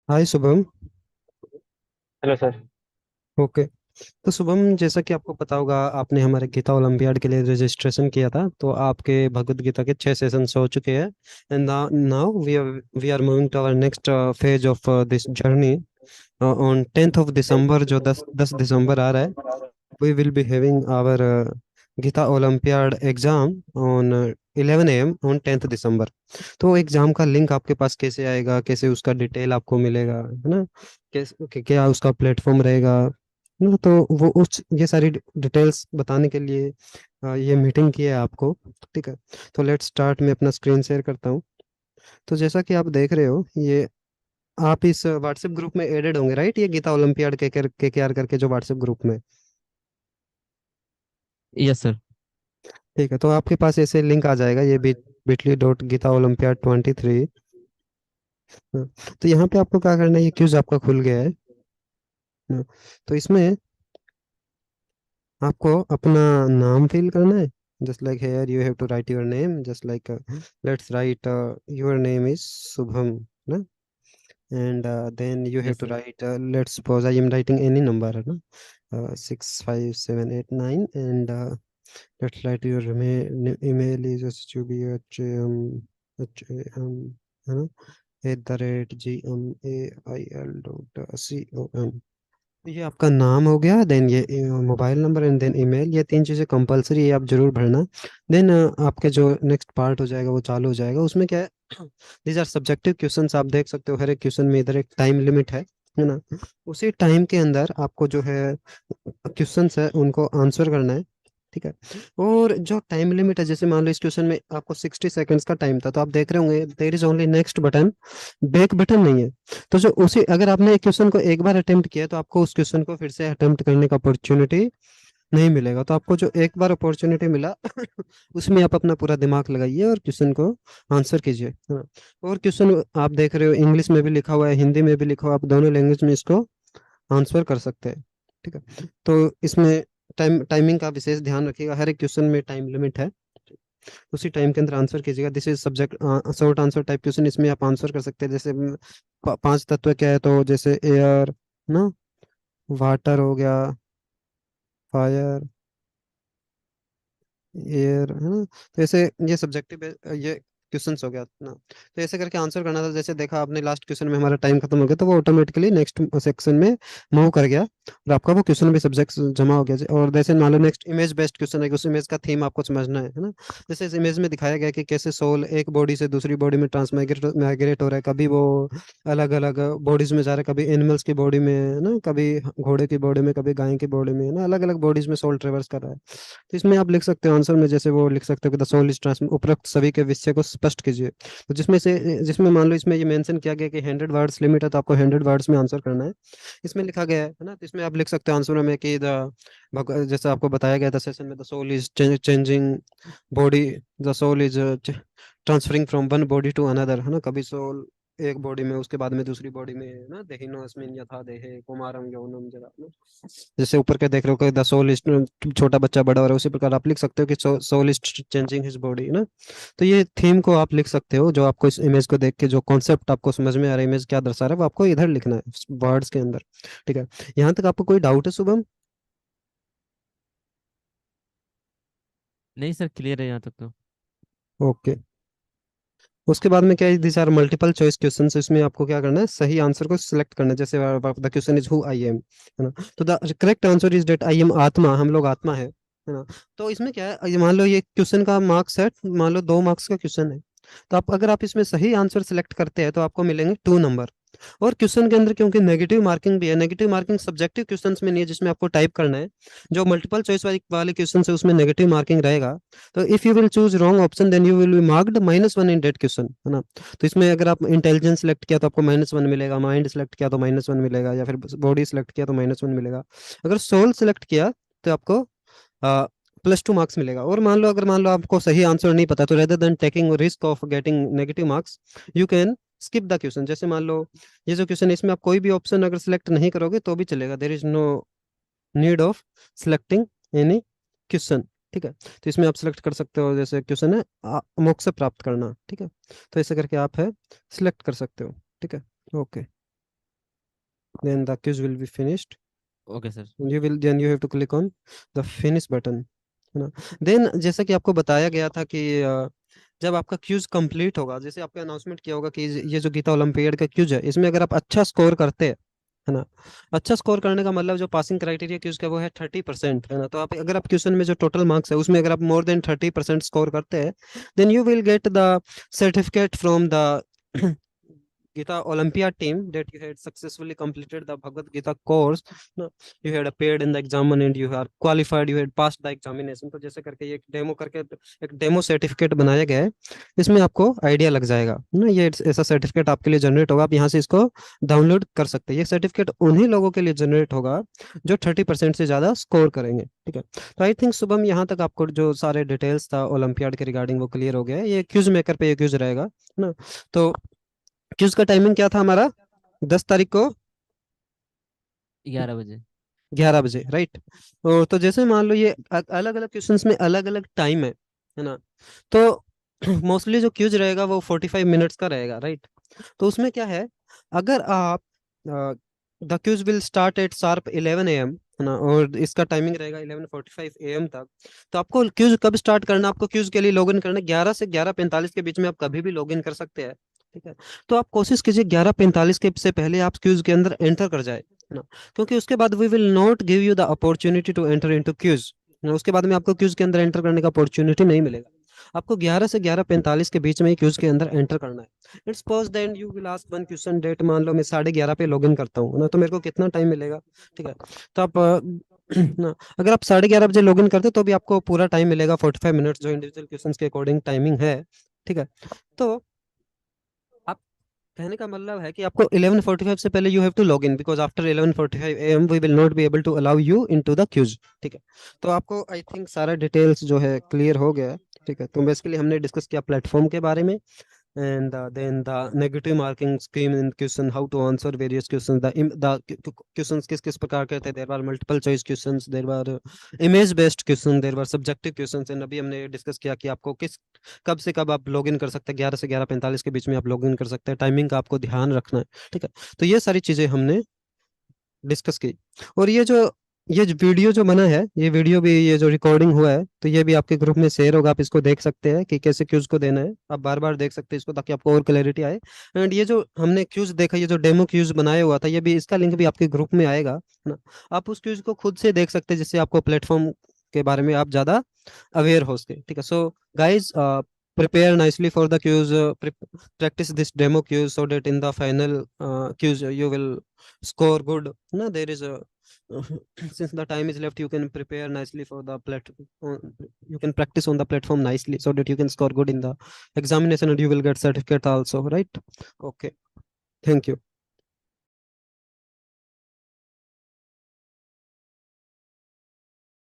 हाय Shubham. Hello sir. Okay. तो शुभम, जैसा कि आपको पता होगा, आपने हमारे गीता ओलंपियाड के लिए रजिस्ट्रेशन किया था, तो आपके भगवत गीता के 6 सेशंस हो चुके हैं। And now we are moving to our next phase of this journey. On 10th of December, जो 10 दिसंबर आ रहा है, we will be having our Gita olympiad exam on 11 AM on 10th December। तो एग्जाम का लिंक आपके पास कैसे आएगा, कैसे उसका डिटेल आपको मिलेगा, है ना? कैसे क्या उसका प्लेटफॉर्म रहेगा, है ना? तो वो उस ये सारी डिटेल्स बताने के लिए ये मीटिंग की है आपको। ठीक है। तो लेट्स स्टार्ट। मैं अपना स्क्रीन शेयर करता हूँ। तो जैसा कि आप देख रहे हो, ये आप इस व्हाट्सएप ग्रुप में एडेड होंगे, राइट? ये गीता ओलंपियाड के आर करके जो व्हाट्सएप ग्रुप में। Yes sir. ठीक है। तो आपके पास ऐसे लिंक आ जाएगा, ये bit.ly.gita-olympiad 23। तो यहाँ पे आपको क्या करना है, ये क्यूज आपका खुल गया है। हाँ, तो इसमें आपको अपना नाम फिल करना है। Just like here you have to write your name, just like let's write your name is Shubham ना। And then you have yes to sir. Right, let's suppose I am writing any number, है ना? 65789। And let's write your email is HUBHM, है ना? @gmail.com। ये आपका नाम हो गया, देन ये mobile number and then email. ये तीन चीज़ें कंपलसरी है, आप जरूर भरना। देन आपके जो नेक्स्ट पार्ट हो जाएगा वो चालू हो जाएगा। उसमें क्या है, दीज आर सब्जेक्टिव क्वेश्चंस। आप देख सकते हो हर एक क्वेश्चन में इधर एक टाइम लिमिट है ना? उसी टाइम के अंदर आपको जो है क्वेश्चंस है उनको आंसर करना है। ठीक है। और जो टाइम लिमिट है, जैसे मान लो इस क्वेश्चन में आपको 60 सेकंड्स का टाइम था, तो आप देख रहे होंगे there is only next button, back button नहीं है। तो जो उसी अगर आपने एक क्वेश्चन को एक बार अटेम्प्ट किया, तो आपको उस क्वेश्चन को फिर से अटेम्प्ट करने का अपॉर्चुनिटी नहीं मिलेगा। तो आपको जो एक बार अपॉर्चुनिटी मिला उसमें आप अपना पूरा दिमाग लगाइए और क्वेश्चन को आंसर कीजिए, है ना? और क्वेश्चन आप देख रहे हो इंग्लिश में भी लिखा हुआ है, हिंदी में भी लिखा हुआ है, आप दोनों लैंग्वेज में इसको आंसर कर सकते हैं। ठीक है। तो इसमें टाइमिंग का विशेष ध्यान रखिएगा, हर एक क्वेश्चन में टाइम लिमिट है। उसी टाइम के अंदर आंसर कीजिएगा। This is subject short answer type question, इसमें आप आंसर कर सकते हैं। जैसे पांच तत्व क्या है, तो जैसे एयर ना, वाटर हो गया, फायर, एयर, है ना? तो ऐसे ये सब्जेक्टिव ये क्वेश्चंस हो गया ना। तो ऐसे करके आंसर करना था। जैसे देखा आपने लास्ट क्वेश्चन में हमारा टाइम खत्म हो गया, तो वो ऑटोमेटिकली नेक्स्ट सेक्शन में मूव कर गया और आपका वो क्वेश्चन भी सब्जेक्ट जमा हो गया। और जैसे मान लो नेक्स्ट इमेज बेस्ड क्वेश्चन है, उस इमेज का थीम आपको समझना है ना? जैसे इस इमेज में दिखाया गया कि कैसे सोल एक बॉडी से दूसरी बॉडी में ट्रांसमाइग्रेट माइग्रेट हो रहा है। कभी वो अलग अलग बॉडीज में जा रहा है, कभी एनिमल्स की बॉडी में, है ना? कभी घोड़े की बॉडी में, कभी गाय की बॉडी में, है ना? अलग अलग बॉडीज में सोल ट्रेवर्स कर रहा है। तो इसमें आप लिख सकते हो आंसर में, जैसे वो लिख सकते हो कि द सोल इज ट्रांस, उपरोक्त सभी के विषय को स्पष्ट कीजिए। तो जिसमें मान लो इसमें ये मेंशन किया गया कि 100 वर्ड्स लिमिट है, तो आपको 100 वर्ड्स में आंसर करना है। इसमें लिखा गया है ना? तो इसमें आप लिख सकते हो आंसर में कि जैसे आपको बताया गया था सेशन में, the soul is changing body, the soul is transferring from one body to another, है ना? कभी सोल एक बॉडी में, उसके बाद में दूसरी बॉडी में, है ना? देहिनो अस्मिन यथा देहे कुमारम यौनम जरा, है ना? जैसे ऊपर के देख रहे हो कि द सोल इज, छोटा बच्चा बड़ा हो रहा है, उसी प्रकार आप लिख सकते हो कि soul is changing his body ना। तो ये थीम को आप लिख सकते हो, जो आपको इस इमेज को देख के जो कॉन्सेप्ट आपको समझ में आ रहा है, इमेज क्या दर्शा रहा है, वो आपको इधर लिखना है वर्ड्स के अंदर। ठीक है। यहाँ तक आपको कोई डाउट है शुभम? नहीं सर, क्लियर है यहाँ तक तो। ओके। उसके बाद में क्या है, this are multiple choice question. इसमें आपको क्या करना है, सही आंसर को सिलेक्ट करना है। जैसे the question is who I am, है ना? तो the correct answer is that I am atma, हम लोग आत्मा है ना? तो इसमें क्या है, ये मान लो ये क्वेश्चन का मार्क्स है, मान लो 2 मार्क्स का क्वेश्चन है। तो आप अगर आप इसमें सही आंसर सिलेक्ट करते हैं, तो आपको मिलेंगे 2 नंबर। और क्वेश्चन के अंदर क्योंकि नेगेटिव मार्किंग भी है, नेगेटिव मार्किंग सब्जेक्टिव क्वेश्चंस में नहीं है जिसमें आपको टाइप करना है। जो मल्टीपल चॉइस वाले क्वेश्चन है उसमें नेगेटिव मार्किंग रहेगा। तो if you will choose wrong option, then you will be marked -1 in that question, है ना? तो इसमें अगर आप इंटेलिजेंस सेलेक्ट किया तो आपको -1 मिलेगा, माइंड सेलेक्ट किया तो -1 मिलेगा, या फिर बॉडी सेलेक्ट किया तो -1 मिलेगा। अगर सोल सेलेक्ट किया तो आपको +2 मार्क्स मिलेगा। और मान लो आपको सही आंसर नहीं पता, तो rather than taking risk of getting negative marks, you can skip the question. जैसे मान लो ये जो क्वेश्चन है, इसमें आप कोई भी ऑप्शन अगर सिलेक्ट नहीं करोगे तो भी चलेगा, there is no need of selecting any question. ठीक है। तो इसमें आप सिलेक्ट कर सकते हो, जैसे क्वेश्चन है मोक्ष प्राप्त करना। ठीक है। तो ऐसे करके आप है सिलेक्ट कर सकते हो। ठीक है। Okay. then the quiz will be finished. Okay sir. Then you have to click on the finish button, है ना। देन जैसा कि आपको बताया गया था कि जब आपका क्यूज कंप्लीट होगा, जैसे आपका अनाउंसमेंट किया होगा कि ये जो गीता ओलंपियाड का क्यूज है, इसमें अगर आप अच्छा स्कोर करते हैं, है ना। अच्छा स्कोर करने का मतलब जो पासिंग क्राइटेरिया क्यूज का वो है 30%, है ना। तो आप अगर आप क्वेश्चन में जो टोटल मार्क्स है उसमें अगर आप मोर देन 30% स्कोर करते हैं, then you will get the certificate from the Gita Olympiad team that you had successfully completed the Bhagavad Gita course. No, you had appeared in the exam and you are qualified, you had passed the examination. तो जैसे करके ये demo करके एक demo certificate बनाया गया है, इसमें आपको आइडिया लग जाएगा ना। ये ऐसा सर्टिफिकेट आपके लिए जनरेट होगा, आप यहाँ से इसको डाउनलोड कर सकते हैं। ये सर्टिफिकेट उन्हीं लोगों के लिए जनरेट होगा जो 30% से ज्यादा स्कोर करेंगे, ठीक है। तो आई थिंक शुभम, यहाँ तक आपको जो सारे डिटेल्स था ओलंपियाड के रिगार्डिंग वो क्लियर हो गया है। ये क्यूज मेकर पे ये क्यूज रहेगा ना। तो क्यूज का टाइमिंग क्या था हमारा, 10 तारीख को 11 बजे। 11 बजे, राइट। तो जैसे मान लो ये अलग अलग क्वेश्चंस में अलग अलग टाइम है ना। तो मोस्टली जो क्यूज रहेगा वो 45 मिनट्स का रहेगा, राइट। तो उसमें क्या है, अगर आप the quiz will start at sharp 11 AM, है ना, और इसका टाइमिंग रहेगा 11:45 AM तक। तो आपको क्यूज कब स्टार्ट करना, आपको क्यूज के लिए लॉग इन करना 11 से 11:45 के बीच में, आप कभी भी लॉग इन कर सकते हैं, ठीक है। तो आप कोशिश कीजिए 11:45 के से पहले आप क्यूज के अंदर एंटर कर जाए, है ना। क्योंकि उसके बाद we will not give you the opportunity to enter into quiz. उसके बाद में आपको क्यूज के अंदर एंटर करने का अपॉर्चुनिटी नहीं मिलेगा। आपको 11 से 11:45 के बीच में ही क्यूज के अंदर एंटर करना है। It's suppose then you will ask one question that, मान लो मैं 11:30 पे लॉग इन करता हूँ ना, तो मेरे को कितना टाइम मिलेगा, ठीक है। तो आप ना, अगर आप 11:30 बजे लॉग इन करते तो भी आपको पूरा टाइम मिलेगा, 45 मिनट्स, जो इंडिविजुअल क्वेश्चन के अकॉर्डिंग टाइमिंग है, ठीक है। तो आप, कहने का मतलब है कि आपको 11:45 से पहले you have to log in, because after 11:45 AM we will not be able to allow you into the quiz, ठीक है। तो आपको आई थिंक सारा डिटेल्स जो है क्लियर हो गया है, ठीक है। तो बेसिकली हमने डिस्कस किया प्लेटफॉर्म के बारे में, and then the negative marking scheme in question, how to answer various questions, questions किस प्रकार के थे। there were multiple choice questions, there were image based questions, there were subjective questions, and अभी हमने डिस्कस किया कि आपको किस कब से कब आप लॉग इन कर सकते हैं, 11 से 11:45 के बीच में आप लॉग इन कर सकते हैं। टाइमिंग का आपको ध्यान रखना है, ठीक है। तो ये सारी चीजें हमने डिस्कस की। और ये जो वीडियो जो बना है, ये वीडियो भी, ये जो रिकॉर्डिंग हुआ है, तो ये भी आपके ग्रुप में शेयर होगा, आप इसको देख सकते हैं कि कैसे क्यूज को देना है। आप बार बार देख सकते हैं इसको, ताकि आपको और क्लैरिटी आए। एंड ये जो हमने क्यूज देखा, ये जो डेमो क्यूज बनाया हुआ था, ये भी, इसका लिंक भी आपके ग्रुप में आएगा, है ना। आप उस क्यूज को खुद से देख सकते हैं, जिससे आपको प्लेटफॉर्म के बारे में आप ज्यादा अवेयर हो सके, ठीक है। So guys, prepare nicely for the quiz, practice this demo quiz so that in the final quiz you will score good. No, there is a since the time is left, you can prepare nicely for the platform. You can practice on the platform nicely so that you can score good in the examination and you will get certificate also, right? Okay, thank you.